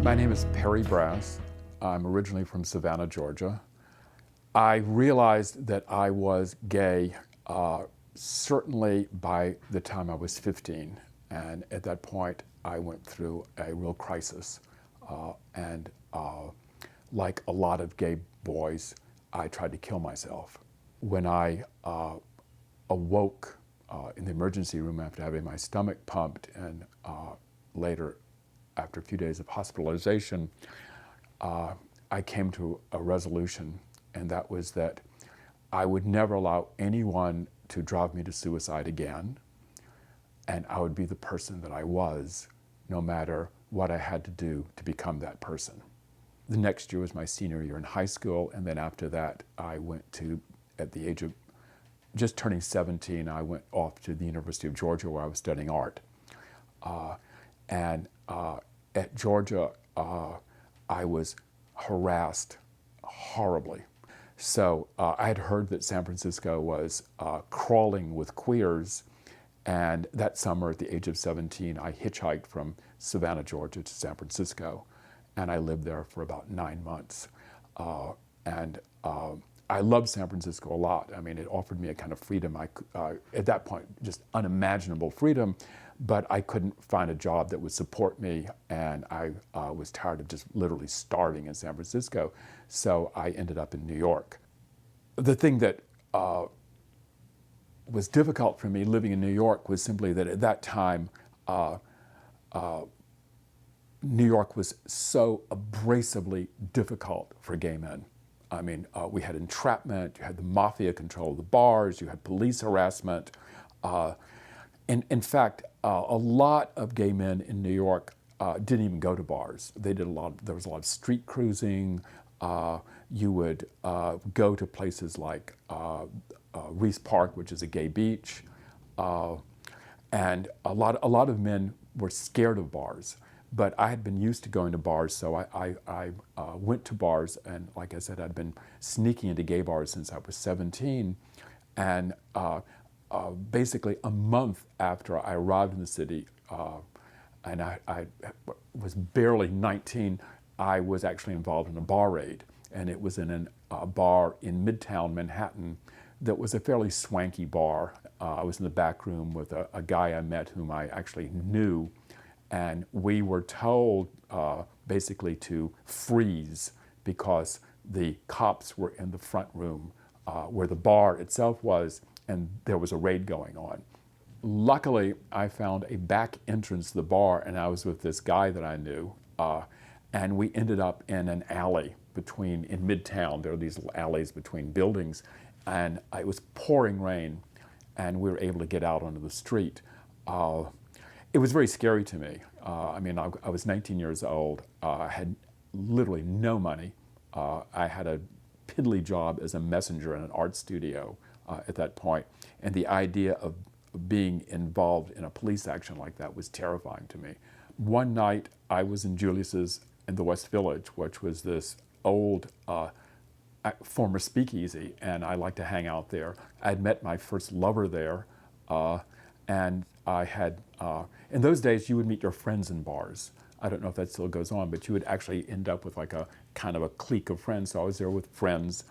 My name is Perry Brass. I'm originally from Savannah, Georgia. I realized that I was gay certainly by the time I was 15. And at that point, I went through a real crisis. And like a lot of gay boys, I tried to kill myself. When I awoke in the emergency room after having my stomach pumped and later after a few days of hospitalization, I came to a resolution, and that was that I would never allow anyone to drive me to suicide again, and I would be the person that I was, no matter what I had to do to become that person. The next year was my senior year in high school, and then after that, I went to, at the age of just turning 17, I went off to the University of Georgia where I was studying art. At Georgia, I was harassed horribly. So I had heard that San Francisco was crawling with queers, and that summer at the age of 17, I hitchhiked from Savannah, Georgia to San Francisco, and I lived there for about 9 months. I loved San Francisco a lot. I mean, it offered me a kind of freedom, at that point, just unimaginable freedom, but I couldn't find a job that would support me, and I was tired of just literally starving in San Francisco, so I ended up in New York. The thing that was difficult for me living in New York was simply that at that time, New York was so abrasively difficult for gay men. I mean, we had entrapment, you had the mafia control of the bars, you had police harassment. In fact, a lot of gay men in New York didn't even go to bars. There was a lot of street cruising. You would go to places like Reese Park, which is a gay beach. And a lot of men were scared of bars. But I had been used to going to bars, so I went to bars, and like I said, I'd been sneaking into gay bars since I was 17. And basically a month after I arrived in the city, and I was barely 19, I was actually involved in a bar raid. And it was in a bar in Midtown Manhattan that was a fairly swanky bar. I was in the back room with a guy I met whom I actually knew. And we were told basically to freeze because the cops were in the front room where the bar itself was, and there was a raid going on. Luckily, I found a back entrance to the bar, and I was with this guy that I knew, and we ended up in an alley in Midtown. There are these alleys between buildings, and it was pouring rain, and we were able to get out onto the street. It was very scary to me. I mean, I was 19 years old. I had literally no money. I had a piddly job as a messenger in an art studio at that point. And the idea of being involved in a police action like that was terrifying to me. One night, I was in Julius's in the West Village, which was this old former speakeasy, and I liked to hang out there. I'd met my first lover there, and I had, in those days, you would meet your friends in bars. I don't know if that still goes on, but you would actually end up with like a kind of a clique of friends. So I was there with friends,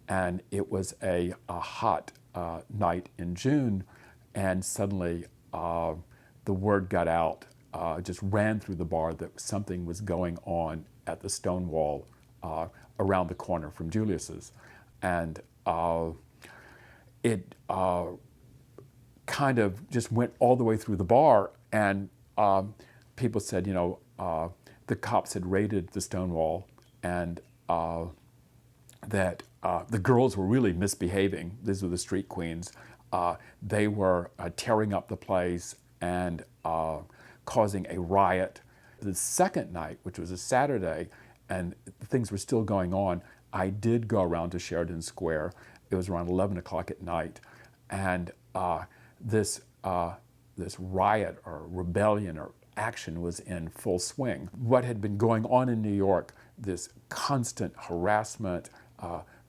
and it was a hot night in June, and suddenly the word got out, just ran through the bar that something was going on at the Stonewall around the corner from Julius's. And it kind of just went all the way through the bar, and people said, you know, the cops had raided the Stonewall, and that the girls were really misbehaving. These were the street queens. They were tearing up the place and causing a riot. The second night, which was a Saturday, and things were still going on, I did go around to Sheridan Square. It was around 11 o'clock at night, and this riot or rebellion or action was in full swing. What had been going on in New York, this constant harassment,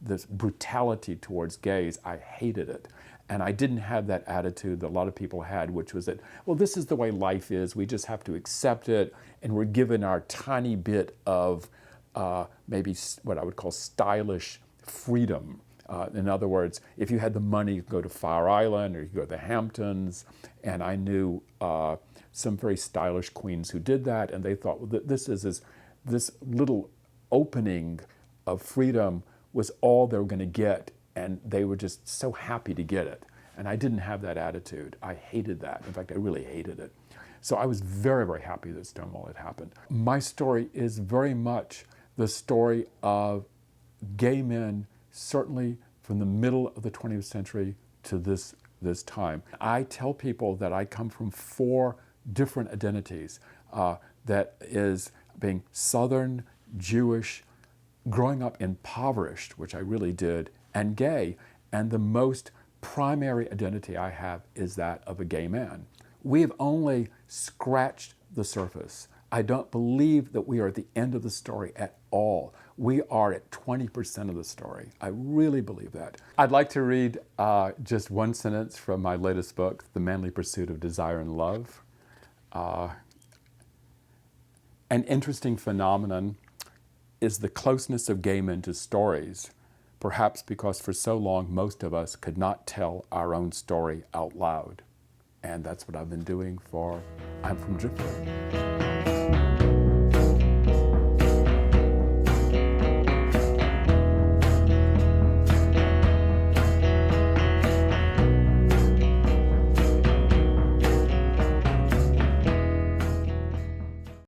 this brutality towards gays, I hated it. And I didn't have that attitude that a lot of people had, which was that, well, this is the way life is. We just have to accept it. And we're given our tiny bit of maybe what I would call stylish freedom. In other words, if you had the money, you could go to Fire Island or you could go to the Hamptons. And I knew some very stylish queens who did that. And they thought, well, this little opening of freedom was all they were going to get, and they were just so happy to get it. And I didn't have that attitude. I hated that. In fact, I really hated it. So I was very, very happy that Stonewall had happened. My story is very much the story of gay men, certainly from the middle of the 20th century to this time. I tell people that I come from 4 different identities. That is being Southern, Jewish, growing up impoverished, which I really did, and gay. And the most primary identity I have is that of a gay man. We have only scratched the surface. I don't believe that we are at the end of the story at all. We are at 20% of the story. I really believe that. I'd like to read just one sentence from my latest book, The Manly Pursuit of Desire and Love. An interesting phenomenon is the closeness of gay men to stories, perhaps because for so long most of us could not tell our own story out loud. And that's what I've been doing I'm from Driftwood.